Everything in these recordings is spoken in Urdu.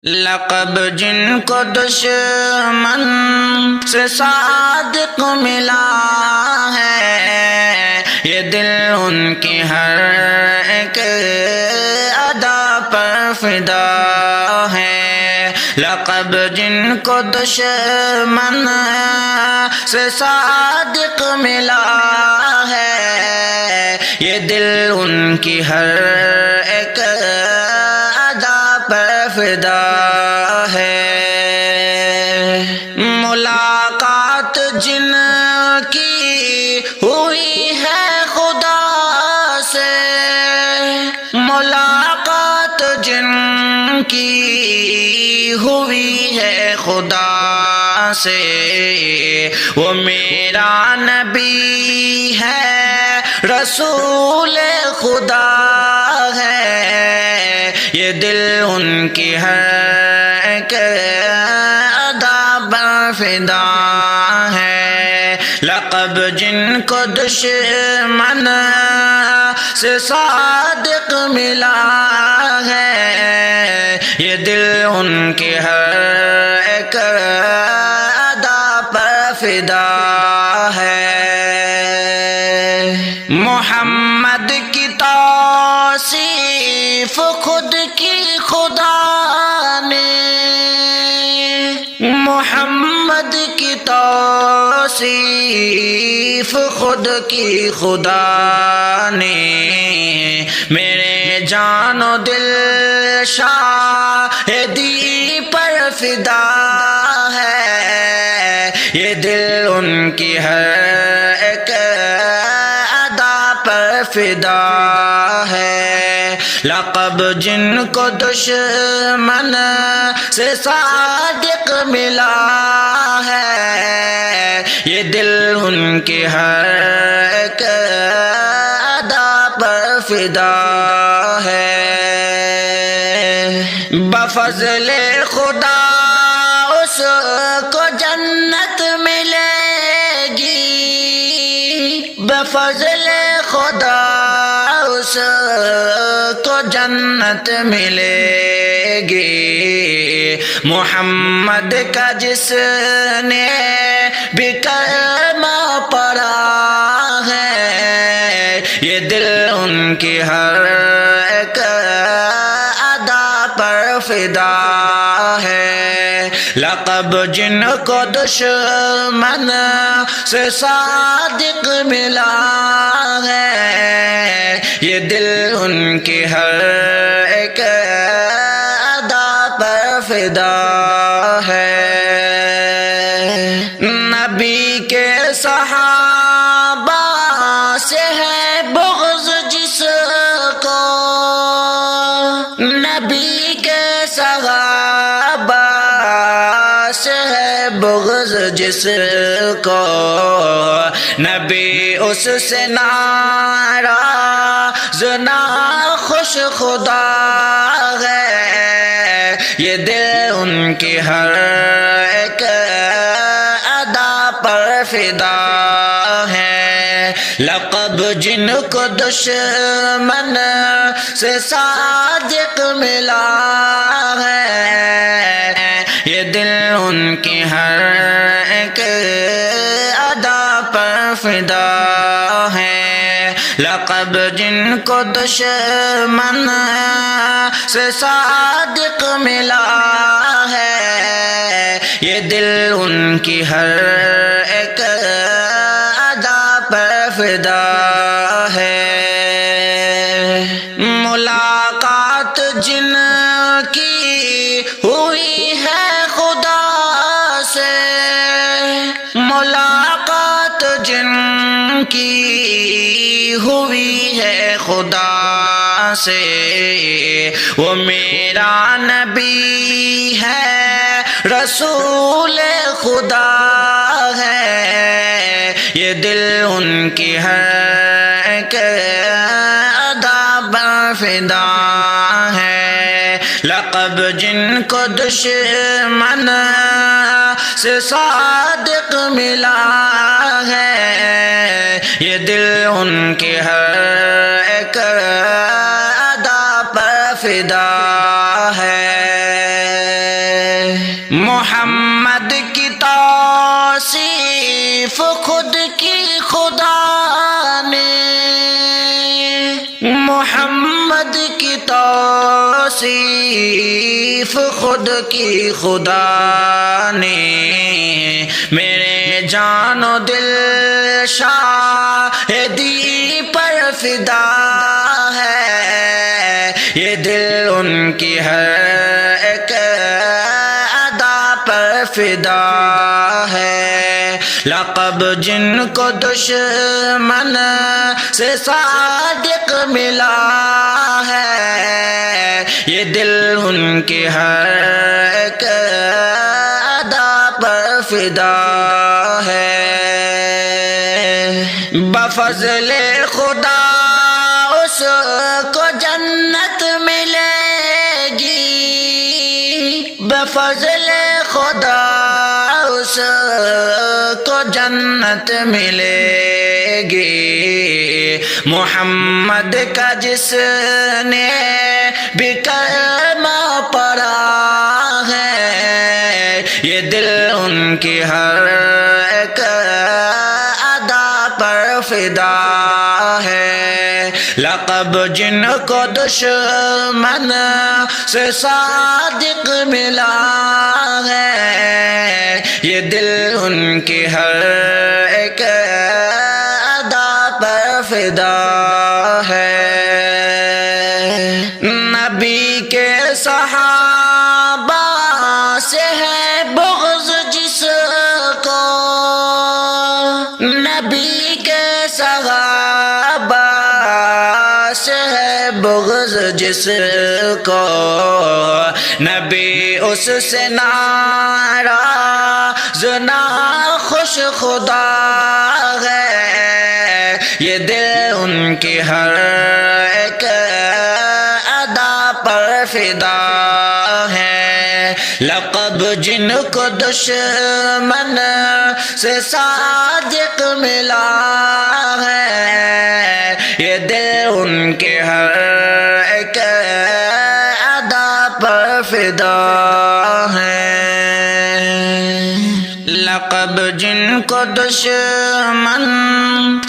لقب جن کو دشمن سے صادق ملا ہے، یہ دل ان کی ہر ایک ادا پر فدا ہے۔ لقب جن کو دشمن سے صادق ملا ہے، یہ دل ان کی ہر ایک ادا پر فدا ہے۔ ملاقات جن کی ہوئی ہے خدا سے، ملاقات جن کی ہوئی ہے خدا سے، وہ میرا نبی ہے، رسول خدا ہے، یہ دل ان کی ہر ایک ادا پر فدا ہے۔ لقب جن کو دشمن سے صادق ملا ہے، یہ دل ان کی ہر ایک ادا پر فدا ہے۔ محمد کی توصیف خود کی خدا نے، محمد کی توصیف خود کی خدا نے، میرے جان و دل شاہدی پر فدا ہے، یہ دل ان کی ہر ایک ادا پر فدا ہے۔ لقب جن کو دشمن سے صادق ملا ہے، یہ دل ان کی ہر ایک ادا پر فدا ہے۔ بفضل خدا اس کو جنت ملے گی، بفضل خدا اس کو جنت ملے گی، محمد کا جس نے بھی کلمہ پڑھا ہے، یہ دل ان کی ہر ایک ادا پر فدا ہے۔ لقب جن کو دشمن سے صادق ملا ہے، یہ دل ان کی ہر ایک ادا پر فدا ہے۔ نبی کے صحابہ سے ہے بغض جس کو، نبی کے صحابہ سے ہے بغض جس کو، نبی اس سے ناراض نہ خوش خدا ہے، یہ دل ان کی ہر ایک ادا پر فدا ہے۔ لقب جن کو دشمن سے صادق ملا ہے، یہ دل ان کی ہر ایک ادا پر فدا ہے۔ لقب جن کو دشمن سے صادق ملا ہے، یہ دل ان کی ہر ایک ادا پر فدا ہے۔ ملاقات جن کی ہوئی ہے خدا سے، ملاقات جن کی ہوئی ہے خدا سے، وہ میرا نبی ہے، رسول خدا ہے، یہ دل ان کی ہر ایک ادا پر فدا ہے۔ لقب جن کو دشمن سے صادق ملا ہے، یہ دل ان کی ہر ایک ادا پر فدا ہے۔ محمد کی توصیف خود کی خدا نے، محمد کی توصیف خود کی خدا نے، میرے جان و دل شاہدی پر فدا ہے، یہ دل ان کی ہر ایک ادا پر فدا ہے، لقب جن کو دشمن سے صادق ملا ہے، یہ دل ان کی ہر ایک ادا پر فدا ہے، بفضل خدا اس کو جنت ملے گی، بفضل خدا اس کو جنت ملے گی، محمد کا جس نے بھی کلمہ پڑھا ہے، یہ دل ان کی ہر ایک ادا پر فدا ہے، لقب جن کو دشمن سے صادق ملا ہے، یہ دل ان کی ہر ایک ادا پر فدا ہے، نبی کے صحابہ سے ہے بغض جس کو، نبی کے صحابہ سے ہے بغض جس کو، نبی اس سے ناراض نہ خوش خدا ہے، یہ دل ان کی ہر ایک ادا پر فدا ہے، لقب جن کو دشمن سے صادق ملا ہے، یہ دل ان کے ہر ایک ادا پر فدا ہے، لقب جن کو دشمن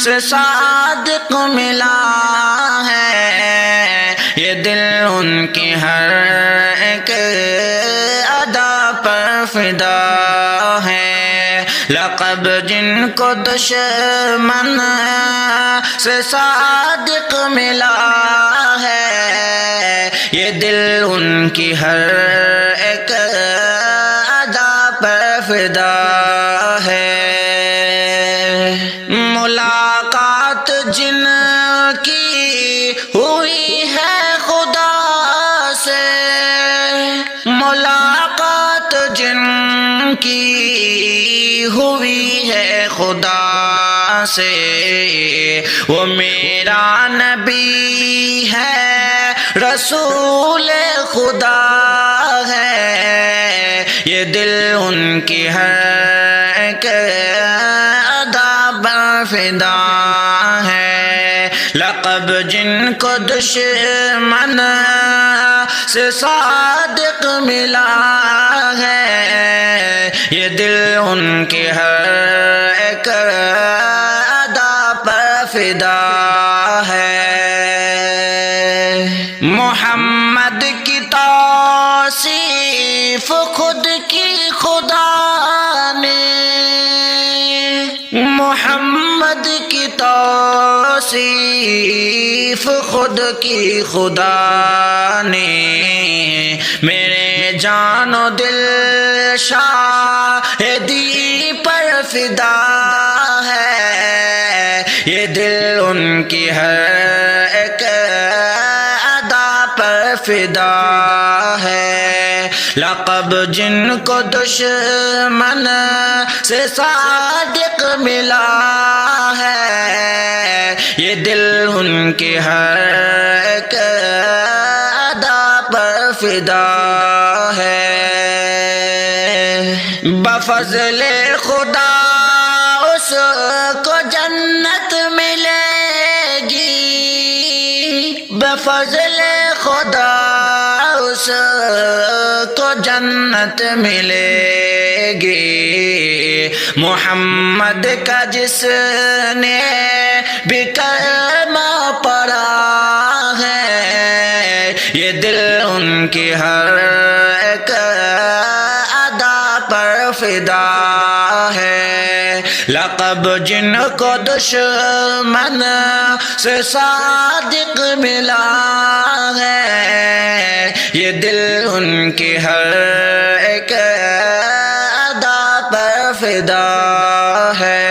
سے صادق ملا ہے، یہ دل ان کی ہر ایک ادا پر فدا ہے، لقب جن کو دشمن سے صادق ملا ہے، یہ دل ان کی ہر ایک ادا پر فدا ہے، ملاقات جن کی ہوئی ہے خدا سے، ملاقات جن کی ہوئی ہے خدا سے، وہ میرا نبی ہے رسول خدا ہے، یہ دل ان کی ہر ایک ادا پر فدا ہے، لقب جن کو دشمن سے صادق ملا ہے، یہ دل ان کی ہر ایک ادا پر فدا ہے، محمد کی توصیف خود کی خدا نے، محمد کی توصیف خود کی خدا نے، میرے جان و دل شاہدی پر فدا ہے، یہ دل ان کی ہر ایک ادا پر فدا ہے، لقب جن کو دشمن سے صادق ملا ہے، یہ دل ان کی ہر ایک ادا پر فدا ہے، بفضل خدا اس کو جنت ملے گی، بفضل خدا اس کو جنت ملے گی، محمد کا جس نے بھی کلمہ پڑھا ہے، یہ دل ان کی ہر ایک ادا پر فدا ہے۔ لقب جن کو دشمن سے صادق ملا ہے، یہ دل ان کی ہر ایک ادا پر فدا ہے۔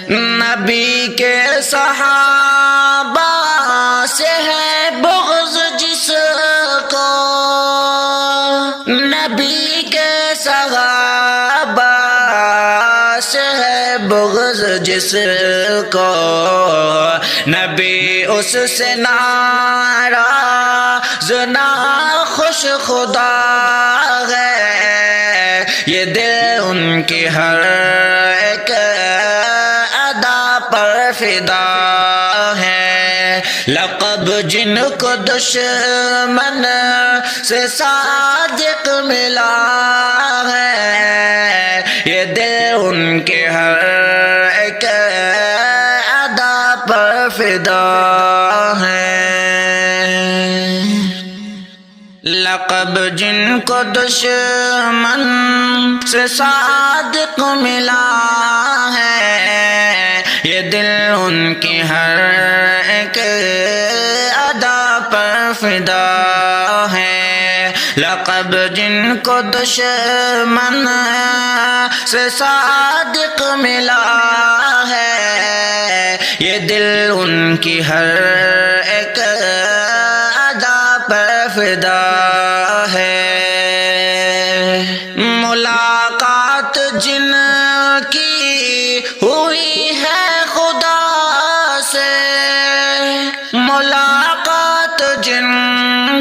نبی کے صحابہ سے ہے بغض جس کو، نبی کے صحابہ سے ہے بغض جس کو، نبی اس سے ناراض نہ خوش خدا ہے، یہ دل ان کی ہر ایک ادا پر فدا ہے۔ لقب جن کو دشمن سے صادق ملا ہے، یہ دل ان کے ہر ایک ادا پر فدا ہے۔ لقب جن کو دشمن سے صادق ملا ہے، یہ دل ان کی ہر ایک ادا پر فدا ہے۔ لقب جن کو دشمن سے صادق ملا ہے، یہ دل ان کی ہر ایک ادا پر فدا ہے۔ ملاقات جن کی ہوئی ہے خدا سے، ملاقات جن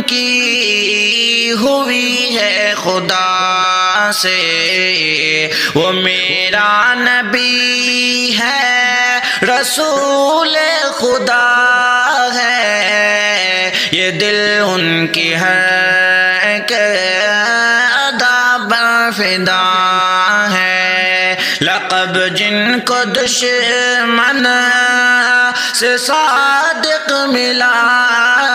کی ہوئی ہے خدا سے، وہ میرا نبی ہے رسول خدا ہے، یہ دل ان کی ہر ایک ادا پر فدا ہے۔ لقب جن کو دشمن سے صادق ملا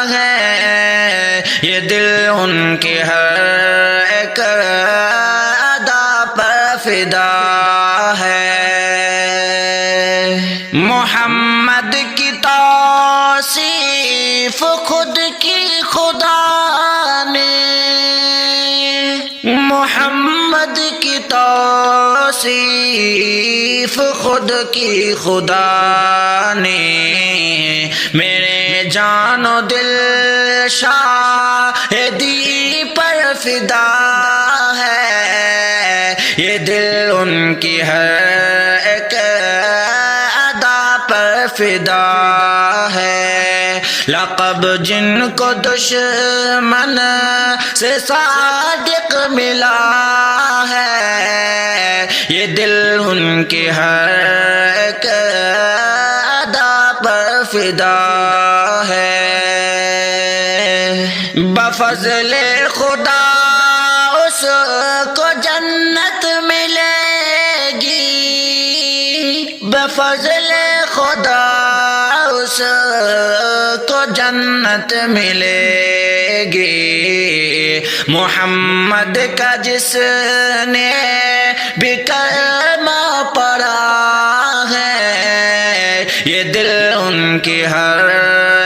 ہے، یہ دل ان کی ہر ایک ادا پر فدا ہے۔ محمد کی توصیف خود کی خدا نے، محمد کی توصیف خود کی خدا نے، میرے جان و دل شاہدی پر فدا ہے، یہ دل ان کی ہر ایک ادا پر فدا ہے۔ لقب جن کو دشمن سے صادق ملا ہے، یہ دل ان کی ہر ایک ادا پر فدا ہے۔ بفضل خدا اس کو جنت ملے گی، بفضل خدا اس کو جنت ملے گی، محمد کا جس نے بھی کلمہ پڑھا ہے، یہ دل ان کی ہر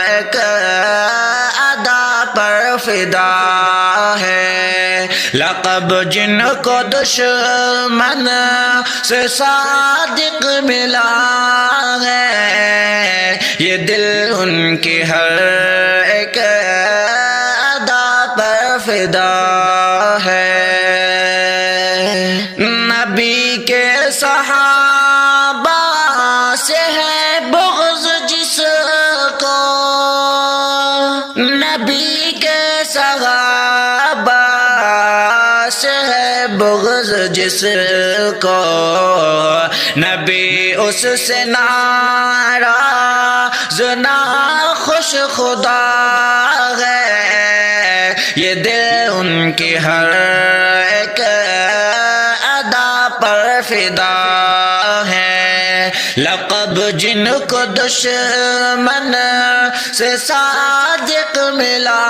ایک ادا پر فدا ہے۔ لقب جن کو دشمن سے صادق ملا ہے، یہ دل ان کی ہر ایک ادا پر فدا ہے۔ نبی کے صحابہ سے ہے بغض جس کو، نبی کے صحابہ سے ہے بغض جس کو، نبی اس سے ناراض نہ خوش خدا ہے، کی ہر ایک ادا پر فدا ہے لقب جن کو دشمن سے صادق ملا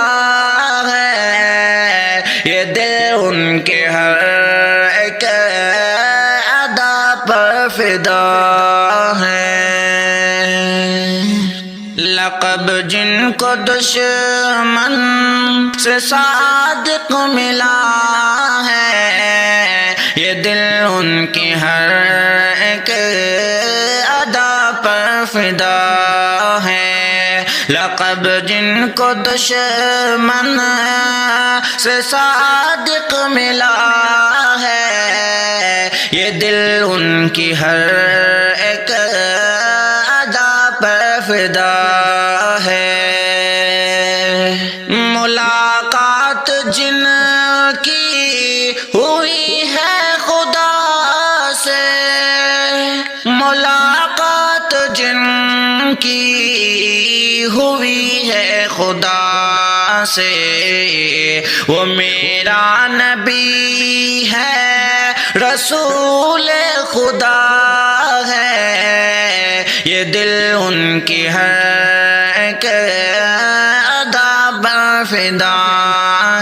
ہے یہ دل ان کے ہر ایک ادا پر فدا ہے لقب جن کو دشمن سے صادق ملا ہے یہ دل ان کی ہر ایک ادا پر فدا ہے لقب جن کو دشمن سے صادق ملا ہے یہ دل ان کی ہر ایک ادا پر فدا ہے ملاقات جن کی ہوئی ہے خدا سے ملاقات جن کی ہوئی ہے خدا سے وہ میرا نبی ہے رسول خدا ہے یہ دل ان کی ہر ایک ادا پر فدا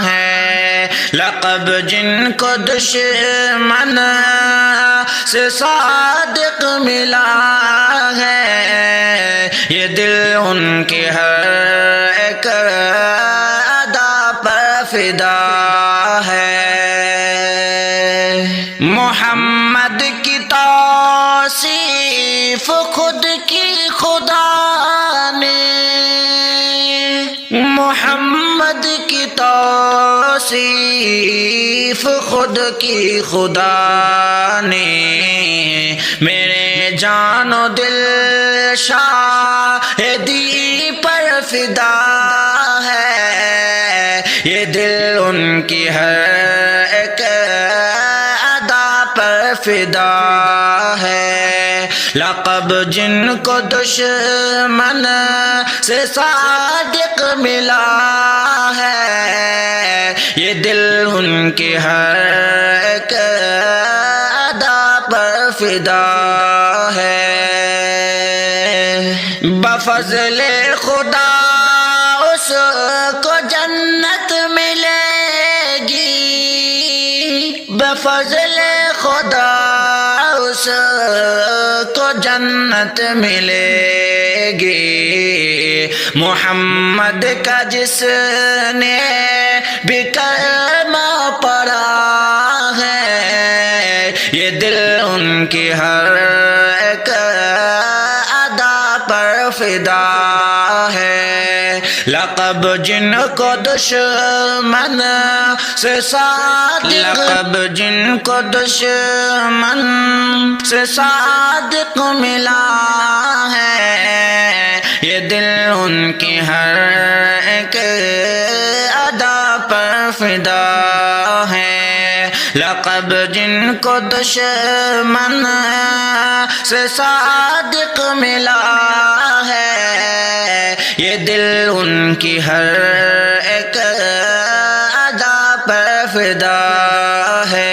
ہے لقب جن کو دشمن سے صادق ملا ہے یہ دل ان کی ہر ایک ادا پر فدا ہے محمد کی توصیف خود کی خدا نے محمد کی توصیف خود کی خدا نے میرے جان و دل شاہدی پر فدا ہے یہ دل ان کی ہر ایک ادا پر فدا ہے لقب جن کو دشمن سے صادق ملا ہے یہ دل ان کی ہر ایک ادا پر فدا ہے بفضل خدا اس کو جنت ملے گی بفضل خدا اس کو جنت ملے گی محمد کا جس نے بھی کلمہ پڑھا ہے یہ دل ان کی ہر ایک ادا پر فدا ہے لقب جن کو دشمن سے صادق لقب جن کو دشمن سے صادق ملا ہے یہ دل ان کی ہر ایک ادا پر فدا ہے لقب جن کو دشمن سے صادق ملا ہے یہ دل ان کی ہر ایک ادا پر فدا ہے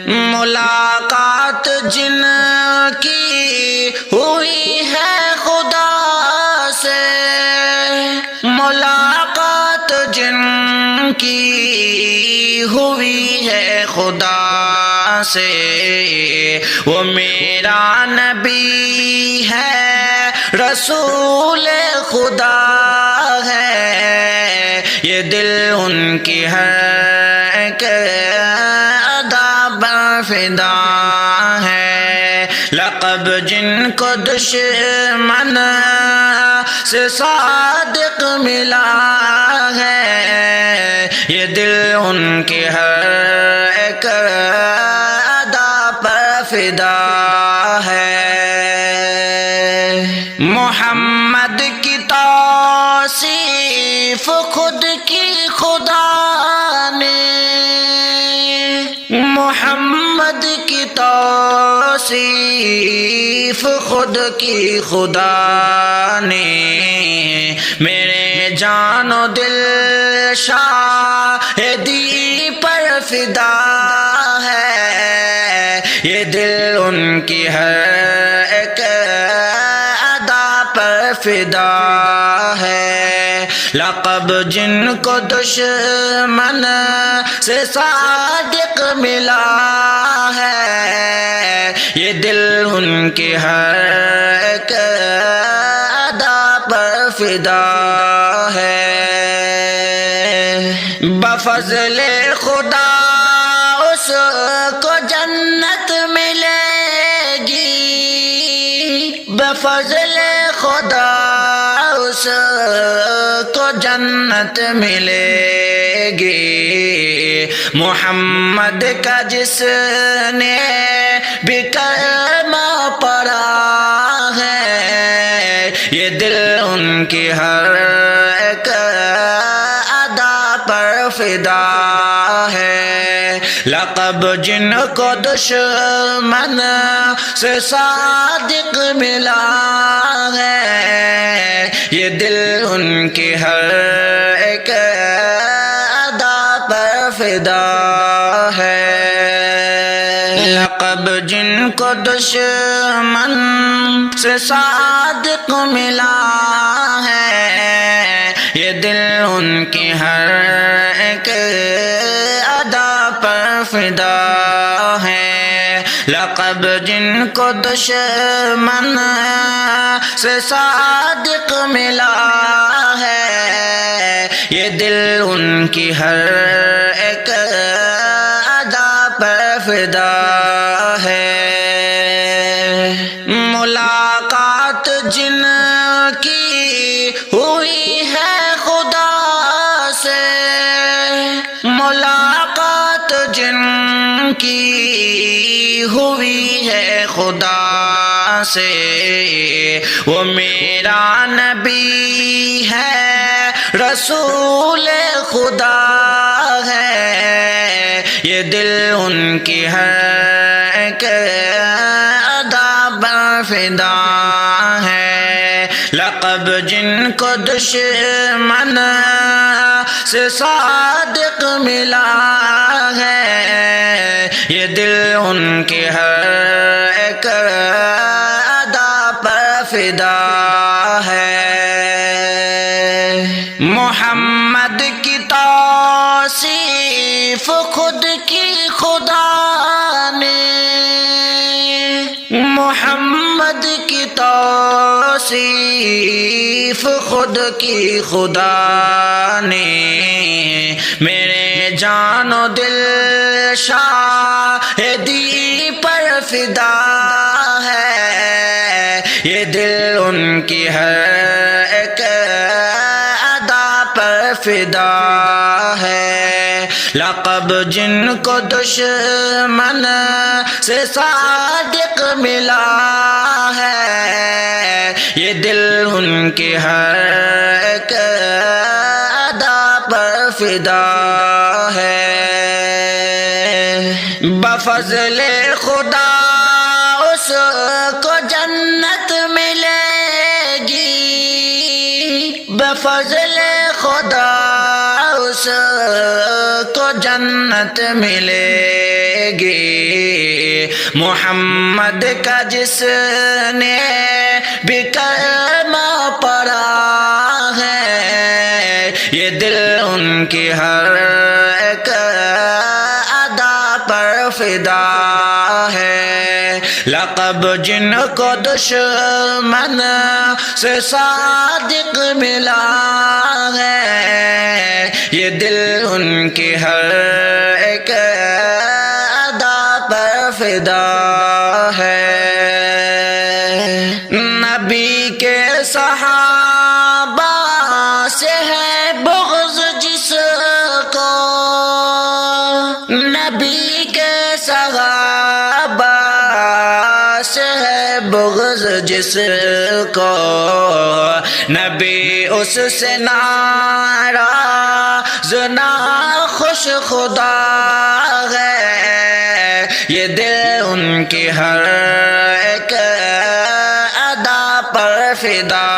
ملاقات جن کی ہوئی ہے خدا سے ملاقات جن کی ہوئی ہے خدا سے وہ میرا نبی ہے رسول خدا ہے یہ دل ان کی ہر ایک ادا پر فدا ہے لقب جن کو دشمن سے صادق ملا ہے یہ دل ان کی ہر ایک ادا پر فدا ہے محمد کی توصیف خود کی خدا نے محمد کی توصیف خود کی خدا نے میرے جان و دل شاہدی پر فدا ہے، یہ دل ان کی ہر ایک ادا پر فدا ہے۔ لقب جن کو دشمن سے صادق ملا ہے، یہ دل ان کی ہر ایک ادا پر فدا ہے۔ بفضل خدا اس کو جنت ملے گی، بفضل خدا اس کو جنت ملے گی۔ محمد کا جس نے بھی کلمہ پڑھا ہے، یہ دل ان کی ہر ایک ادا پر فدا ہے۔ لقب جن کو دشمن سے صادق ملا ہے، یہ دل ان کی ہر ایک ادا پر فدا ہے۔ لقب جن کو دشمن سے صادق ملا ہے، یہ دل ان کی ہر ایک ادا پر فدا ہے۔ لقب جن کو دشمن سے صادق ملا ہے، یہ دل ان کی ہر ایک ادا پر فدا ہے۔ ملاقات جن کی ہوئی ہے خدا سے، ملاقات جن کی ہوئی ہے خدا سے، وہ میرا نبی ہے، رسول خدا ہے، یہ دل ان کی ہر ایک ادا پر فدا ہے۔ لقب جن کو دشمن سے صادق ملا ہے، یہ دل ان کی ہر ایک ادا پر فدا ہے۔ محمد کی توصیف خود کی خدا نے، محمد کی توصیف خود کی خدا نے، میرے جان و دل شاہدی پر فدا ہے، یہ دل ان کی ہر ایک ادا پر فدا ہے۔ لقب جن کو دشمن سے صادق ملا ہے، یہ دل ان کی ہر ایک ادا پر فدا ہے۔ بفضل خدا اس کو جنت ملے گی، بفضل خدا اس کو جنت ملے گی۔ محمد کا جس نے بھی کلمہ پڑھا ہے، یہ دل ان کی ہر ایک ادا پر فدا ہے۔ لقب جن کو دشمن سے صادق ملا ہے، یہ دل ان کی ہر ایک ادا پر فدا ہے۔ نبی کے صحابہ سے ہے بغض جس کو، نبی کے صحابہ سے ہے بغض جس کو، نبی اس سے ناراض نہ خوش خدا ہے، یہ دل ان کی ہر ایک ادا پر فدا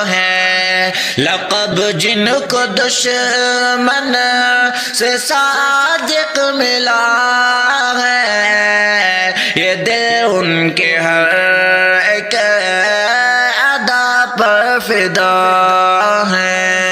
ہے۔ لقب جن کو دشمن سے صادق ملا ہے، یہ دل ان کے ہر ایک ادا پر فدا ہے۔